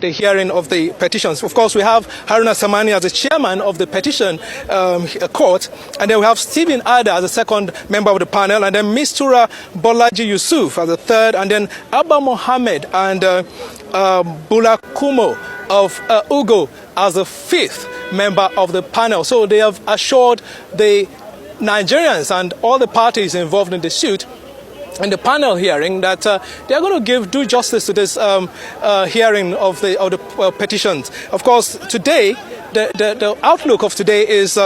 the hearing of the petitions. Of course, we have Haruna Samani as the chairman of the petition court, and then we have Stephen Ada as the second member of the panel, and then Mistura Bolaji Yusuf as the third, and then Abba Mohammed and Bula Kumo of Ugo as the fifth member of the panel. So they have assured the Nigerians and all the parties involved in the suit in the panel hearing that they are going to give due justice to this hearing of the petitions. Of course, today, the outlook of today is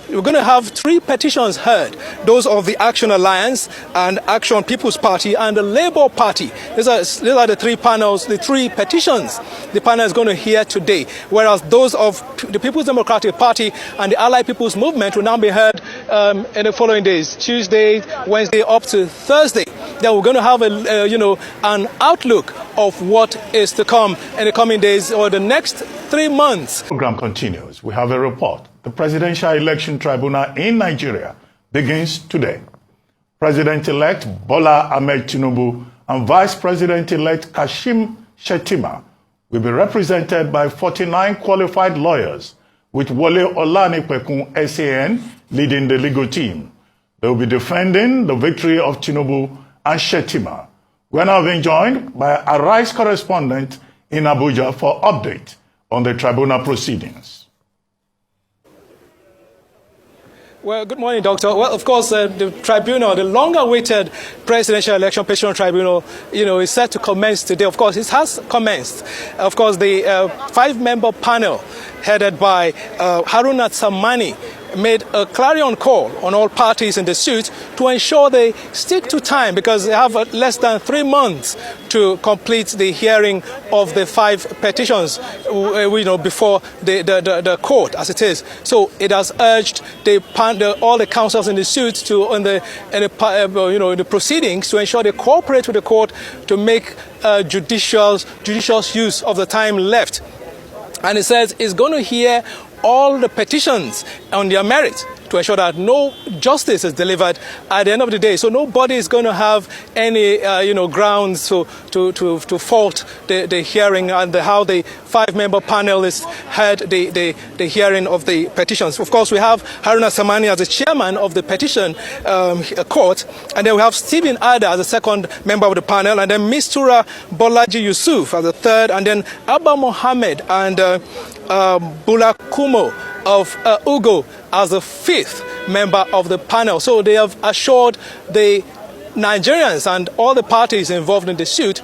we're going to have three petitions heard, those of the Action Alliance and Action People's Party and the Labour Party. These are the three panels, the three petitions the panel is going to hear today, whereas those of the People's Democratic Party and the Allied People's Movement will now be heard in the following days, Tuesday, Wednesday, up to Thursday. Then we're going to have an outlook of what is to come in the coming days or the next 3 months. The program continues. We have a report. The Presidential Election Tribunal in Nigeria begins today. President-elect Bola Ahmed Tinubu and Vice President-elect Kashim Shettima will be represented by 49 qualified lawyers, with Wole Olanipekun SAN leading the legal team. They will be defending the victory of Tinubu and Shettima. We are now being joined by a Arise correspondent in Abuja for update on the tribunal proceedings. Well, good morning, Doctor. Well, of course, the tribunal, the long-awaited Presidential Election Petition Tribunal, is set to commence today. Of course, it has commenced. Of course, the five-member panel headed by Haruna Samani made a clarion call on all parties in the suit to ensure they stick to time, because they have less than 3 months to complete the hearing of the five petitions, before the court, as it is. So it has urged all the counsels in the suit to, in the proceedings, to ensure they cooperate with the court to make judicious use of the time left. And it says it's going to hear all the petitions on their merit to ensure that no justice is delivered at the end of the day. So nobody is going to have any, grounds to fault the hearing and how the five-member panelists heard the hearing of the petitions. Of course, we have Haruna Samani as the chairman of the petition court, and then we have Stephen Ada as the second member of the panel, and then Mistura Bolaji Yusuf as the third, and then Abba Mohammed and Bula Kumo of Ugo as the fifth member of the panel. So they have assured the Nigerians and all the parties involved in the suit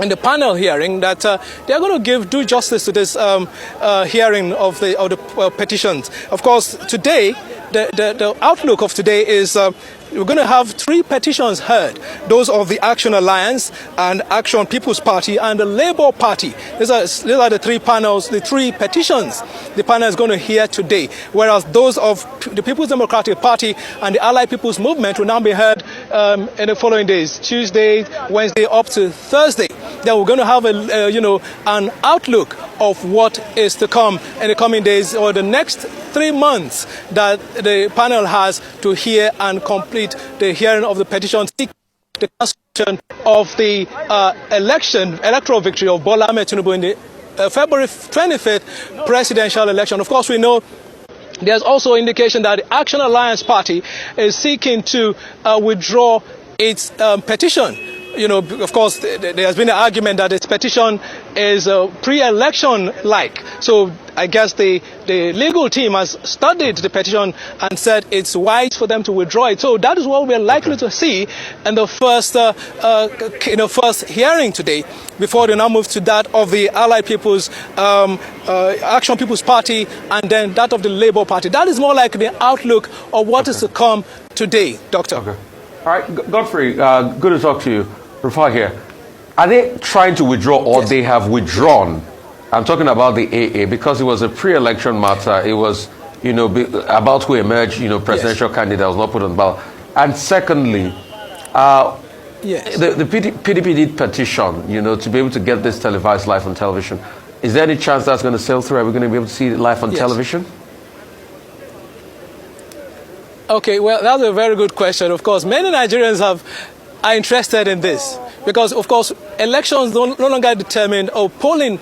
in the panel hearing that they are going to give due justice to this hearing of the petitions. Of course, today, the outlook of today is we're going to have three petitions heard, those of the Action Alliance and Action People's Party and the Labour Party. These are the three panels, the three petitions the panel is going to hear today, whereas those of the People's Democratic Party and the Allied People's Movement will now be heard in the following days, Tuesday, Wednesday, up to Thursday. Then we're going to have an outlook of what is to come in the coming days or the next 3 months that the panel has to hear and complete the hearing of the petition, seek the cancellation of the electoral victory of Bola Ahmed Tinubu in the February 25th presidential election. Of course, we know there's also indication that the Action Alliance Party is seeking to withdraw its petition. Of course, there has been an argument that this petition is pre-election-like. So I guess the legal team has studied the petition and said it's wise for them to withdraw it. So that is what we're likely to see in the first hearing today, before they now move to that of the Allied People's Action People's Party and then that of the Labour Party. That is more like the outlook of what is to come today, Doctor. Okay. All right, Godfrey, good to talk to you. Rufai here. Are they trying to withdraw or they have withdrawn? I'm talking about the AA because it was a pre-election matter. It was, about who emerged, presidential candidate was not put on the ballot. And secondly, the PDP did petition, to be able to get this televised live on television. Is there any chance that's going to sail through? Are we going to be able to see it live on television? Okay, well, that's a very good question. Of course, many Nigerians are interested in this because, of course, elections no longer determined, or polling,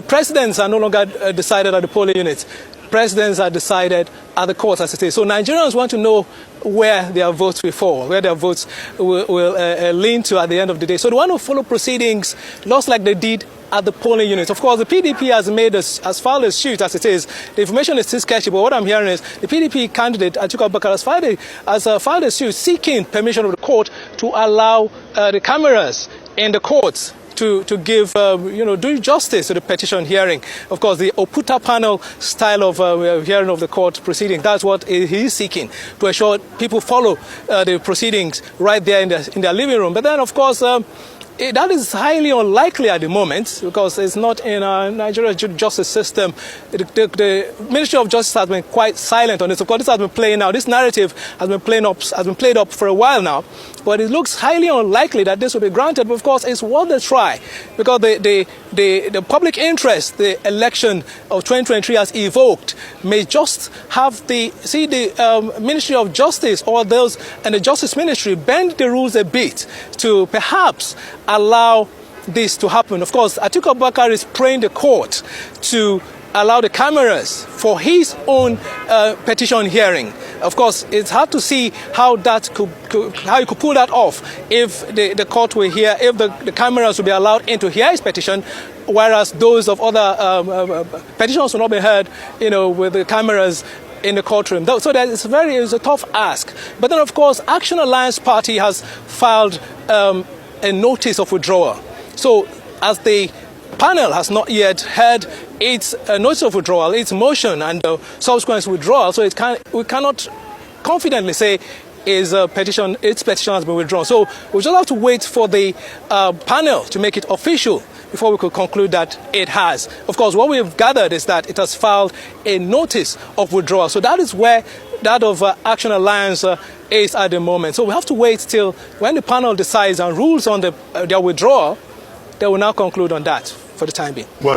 presidents are no longer decided at the polling units. Presidents are decided at the courts as it is. So Nigerians want to know where their votes will fall, where their votes will lean to at the end of the day. So they want to follow proceedings just like they did at the polling units. Of course, the PDP has filed a suit as it is. The information is still sketchy, but what I'm hearing is the PDP candidate, Atiku Abubakar, has filed a suit seeking permission of the court to allow the cameras in the courts to give, do justice to the petition hearing. Of course, the Oputa panel style of hearing of the court proceeding, that's what he is seeking, to ensure people follow the proceedings right there in their living room. But then, of course, that is highly unlikely at the moment, because it's not in our Nigerian justice system. The Ministry of Justice has been quite silent on this. Of course, this has been playing out. This narrative has been played up for a while now. But it looks highly unlikely that this will be granted. But of course, it's worth a try, because the public interest the election of 2023 has evoked may just have the Ministry of Justice or those and the Justice Ministry bend the rules a bit to perhaps allow this to happen. Of course, Atiku Abubakar is praying the court to allow the cameras for his own petition hearing. Of course, it's hard to see how he could pull that off if the court will hear, if the cameras will be allowed in to hear his petition, whereas those of other petitions will not be heard, with the cameras in the courtroom. So that it's a tough ask. But then, of course, Action Alliance Party has filed a notice of withdrawal. So as the panel has not yet heard its notice of withdrawal, its motion and subsequent withdrawal, so we cannot confidently say its petition has been withdrawn. So we just have to wait for the panel to make it official before we could conclude that it has. Of course, what we've gathered is that it has filed a notice of withdrawal. So that is where that of Action Alliance is at the moment. So we have to wait till when the panel decides and rules on their withdrawal, they will now conclude on that for the time being. Well,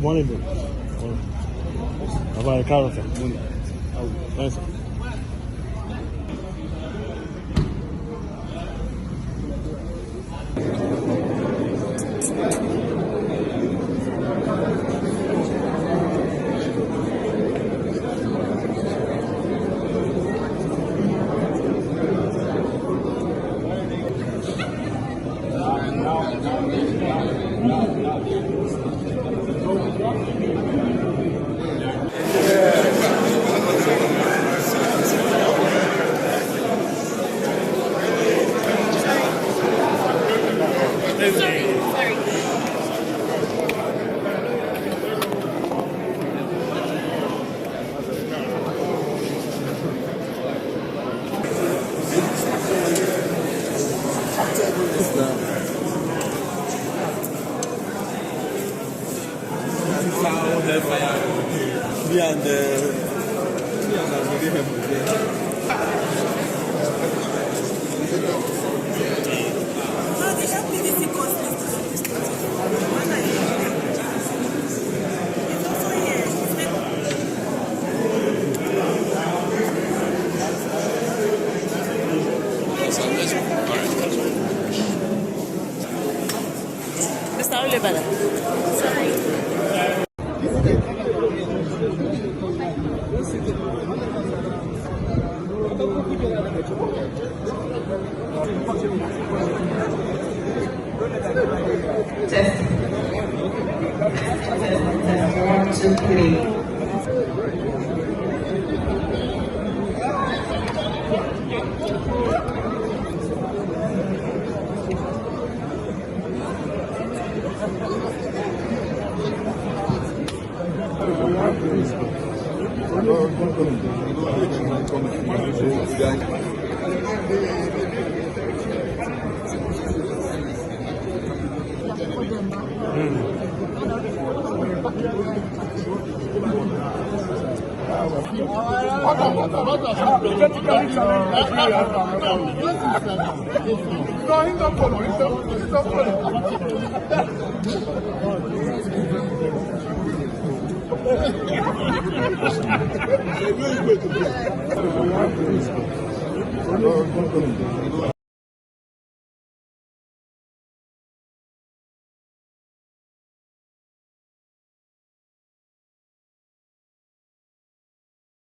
Morning, bro. Morning. Car, sir. Morning. Nice. Mr. Olebada. Test. 1, 2, 3.